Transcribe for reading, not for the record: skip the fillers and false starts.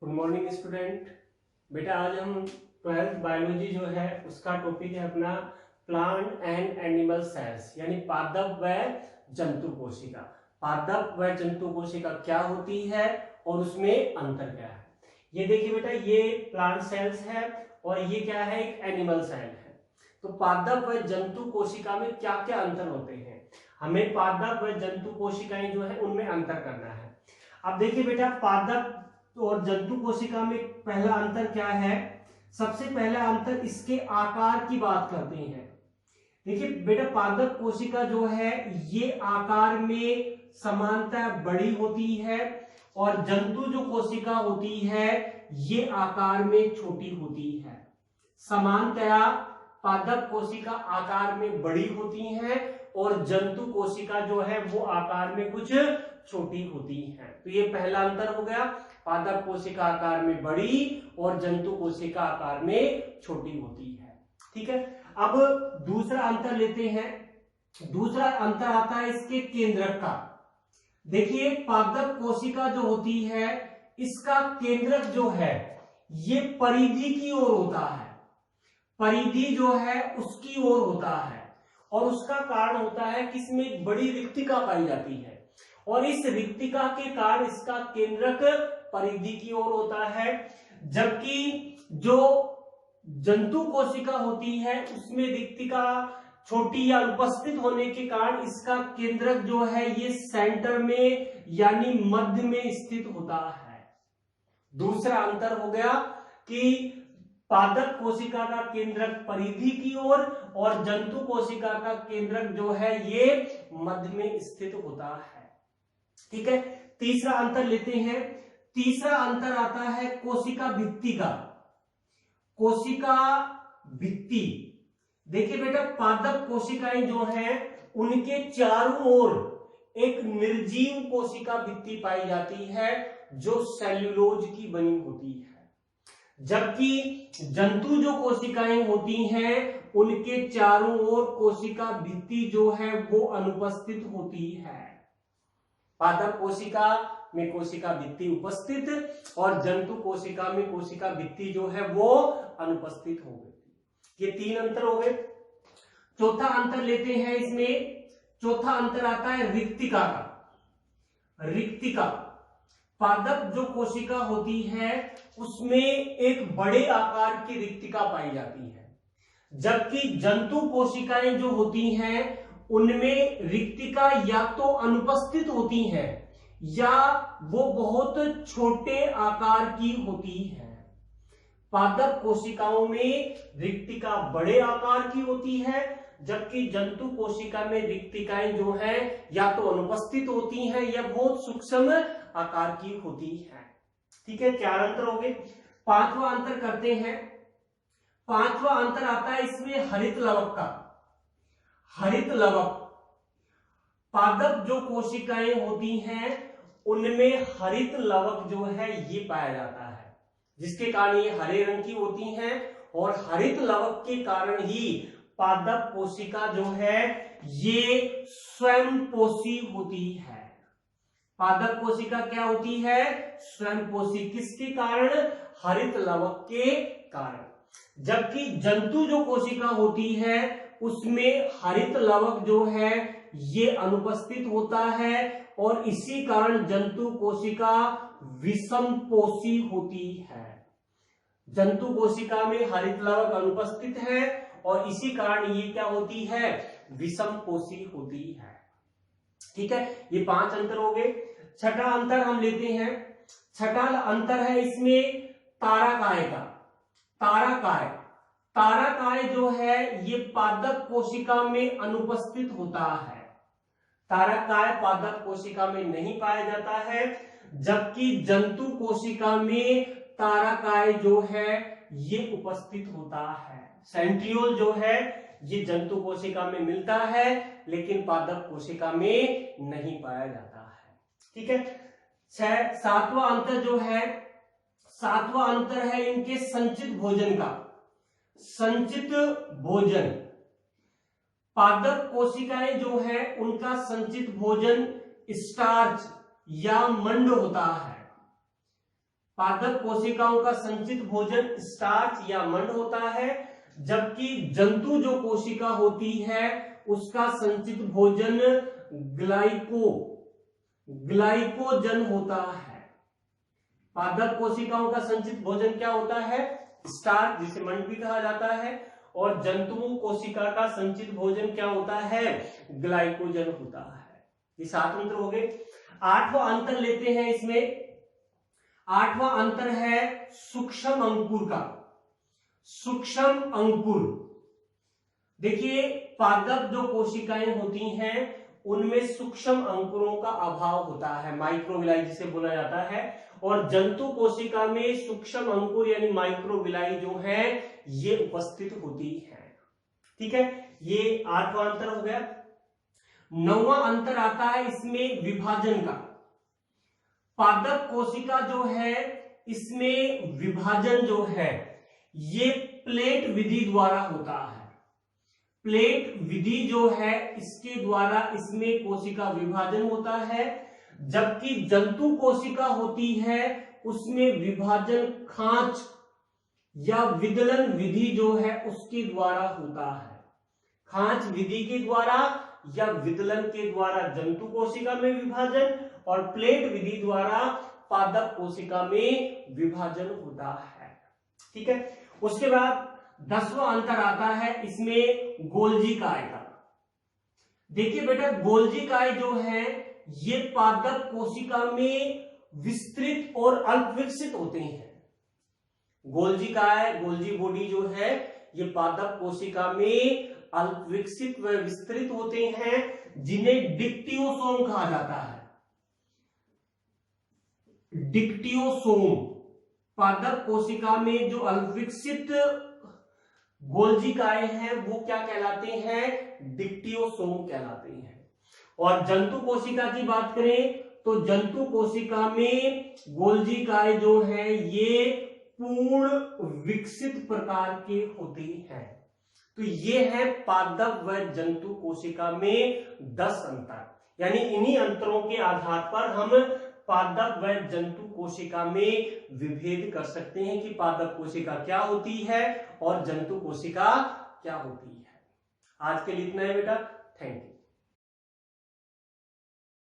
Good morning student. बेटा आज हम 12th बायोलॉजी जो है उसका टॉपिक है अपना प्लांट एंड एनिमल सेल्स, यानी पादप व जंतु कोशिका। पादप व जंतु कोशिका क्या होती है और उसमें अंतर क्या है। ये देखिए बेटा, ये प्लांट सेल्स है और ये क्या है, एक एनिमल सेल है। तो पादप व जंतु कोशिका में क्या क्या अंतर होते हैं, हमें पादप व जंतु कोशिकाएं जो है उनमें अंतर करना है। अब देखिए बेटा, पादप और जंतु कोशिका में पहला अंतर क्या है। सबसे पहला अंतर इसके आकार की बात करते हैं। देखिए बेटा, पादप कोशिका जो है ये आकार में समानता बड़ी होती है और जंतु जो कोशिका होती है ये आकार में छोटी होती है। समानतया पादप कोशिका आकार में बड़ी होती है और जंतु कोशिका जो है वो आकार में कुछ छोटी होती है। तो ये पहला अंतर हो गया, पादप कोशिका आकार में बड़ी और जंतु कोशिका आकार में छोटी होती है। ठीक है, अब दूसरा अंतर लेते हैं। दूसरा अंतर आता है इसके केंद्रक का। देखिए, पादप कोशिका जो होती है इसका केंद्रक जो है ये परिधि की ओर होता है। परिधि जो है उसकी ओर होता है और उसका कारण होता है कि इसमें एक बड़ी रिक्तिका पाई जाती है और इस रिक्तिका के कारण इसका केंद्रक परिधि की ओर होता है। जबकि जो जंतु कोशिका होती है उसमें रिक्तिका छोटी या उपस्थित होने के कारण इसका केंद्रक जो है ये सेंटर में यानी मध्य में स्थित होता है। दूसरा अंतर हो गया कि पादप कोशिका का केंद्रक परिधि की ओर और जंतु कोशिका का केंद्रक जो है ये मध्य में स्थित होता है। ठीक है, तीसरा अंतर लेते हैं। तीसरा अंतर आता है कोशिका भित्ति का। कोशिका भित्ति, देखिए बेटा, पादप कोशिकाएं जो हैं उनके चारों ओर एक निर्जीव कोशिका भित्ति पाई जाती है जो सेल्यूलोज की बनी होती है। जबकि जंतु जो कोशिकाएं होती हैं उनके चारों ओर कोशिका भित्ति जो है वो अनुपस्थित होती है। पादप कोशिका में कोशिका भित्ति उपस्थित और जंतु कोशिका में कोशिका भित्ति जो है वो अनुपस्थित हो गई। ये तीन अंतर हो गए। चौथा अंतर लेते हैं इसमें। चौथा अंतर आता है रिक्तिका का। रिक्तिका, पादप जो कोशिका होती है उसमें एक बड़े आकार की रिक्तिका पाई जाती है, जबकि जंतु कोशिकाएं जो होती हैं उनमें रिक्तिका या तो अनुपस्थित होती है या वो बहुत छोटे आकार की होती है। पादप कोशिकाओं में रिक्तिका बड़े आकार की होती है जबकि जंतु कोशिका में रिक्तिकाएं जो है या तो अनुपस्थित होती हैं या बहुत सूक्ष्म आकार की होती है। ठीक है, चार अंतर हो गए। पांचवा अंतर करते हैं। पांचवा अंतर आता है इसमें हरित लवक का। हरित लवक, पादप जो कोशिकाएं होती हैं उनमें हरित लवक जो है ये पाया जाता है, जिसके कारण ये हरे रंग की होती हैं और हरित लवक के कारण ही पादप कोशिका जो है ये स्वयंपोषी होती है। पादप कोशिका क्या होती है, स्वयंपोषी। किसके कारण, हरित लवक के कारण। जबकि जंतु जो कोशिका होती है उसमें हरित लवक जो है ये अनुपस्थित होता है और इसी कारण जंतु कोशिका विषमपोषी होती है। जंतु कोशिका में हरित लवक अनुपस्थित है और इसी कारण ये क्या होती है, विषमपोषी होती है। ठीक है, ये पांच अंतर हो गए। छठा अंतर हम लेते हैं। छठा अंतर है इसमें ताराकाय का। ताराकाय, ताराकाय जो है ये पादप कोशिका में अनुपस्थित होता है। ताराकाय पादप कोशिका में नहीं पाया जाता है, जबकि जंतु कोशिका में ताराकाय जो है ये उपस्थित होता है। सेंट्रियोल जो है ये जंतु कोशिका में मिलता है लेकिन पादप कोशिका में नहीं पाया जाता है। ठीक है, सातवां अंतर जो है, सातवां अंतर है इनके संचित भोजन का। संचित भोजन, पादप कोशिकाएं जो है उनका संचित भोजन स्टार्च या मंड होता है। पादप कोशिकाओं का संचित भोजन स्टार्च या मंड होता है, जबकि जंतु जो कोशिका होती है उसका संचित भोजन ग्लाइकोजन होता है। पादप कोशिकाओं का संचित भोजन क्या होता है? स्टार्च, जिसे मंड भी कहा जाता है, और जंतु कोशिका का संचित भोजन क्या होता है? ग्लाइकोजन होता है। ये 7 अंतर हो गए। 8वां अंतर लेते हैं इसमें। 8वां अंतर है सूक्ष्म अंकुर का। सूक्ष्म अंकुर, देखिए पादप जो कोशिकाएं होती हैं उनमें सूक्ष्म अंकुरों का अभाव होता है, माइक्रोविलाई जिसे बोला जाता है, और जंतु कोशिका में सूक्ष्म अंकुर यानी माइक्रोविलाई जो है ये उपस्थित होती है। ठीक है, ये 8वां अंतर हो गया। 9वां अंतर आता है इसमें विभाजन का। पादप कोशिका जो है इसमें विभाजन जो है ये प्लेट विधि द्वारा होता है। प्लेट विधि जो है इसके द्वारा इसमें कोशिका विभाजन होता है, जबकि जंतु कोशिका होती है उसमें विभाजन खांच या विदलन विधि जो है उसके द्वारा होता है। खांच विधि के द्वारा या विदलन के द्वारा जंतु कोशिका में विभाजन, और प्लेट विधि द्वारा पादप कोशिका में विभाजन होता है। ठीक है, उसके बाद 10वां अंतर आता है इसमें गोल्जी काय का। देखिए बेटा, गोल्जी काय जो है ये पादप कोशिका में विस्तृत और अल्प विकसित होते हैं। गोल्जी काय, गोल्जी बॉडी जो है ये पादप कोशिका में अल्प विकसित व विस्तृत होते हैं, जिन्हें डिक्टियोसोम कहा जाता है। डिक्टियोसोम, पादप कोशिका में जो अल्प विकसित गोल्जी काय हैं वो क्या कहलाते हैं? डिक्टियोसोम कहलाते हैं। और जंतु कोशिका की बात करें तो जंतु कोशिका में गोल्जी काय जो है ये पूर्ण विकसित प्रकार के होते हैं। तो ये है पादप व जंतु कोशिका में 10 अंतर, यानी इन्हीं अंतरों के आधार पर हम पादप व जंतु कोशिका में विभेद कर सकते हैं कि पादप कोशिका क्या होती है और जंतु कोशिका क्या होती है। आज के लिए इतना है बेटा, थैंक यू।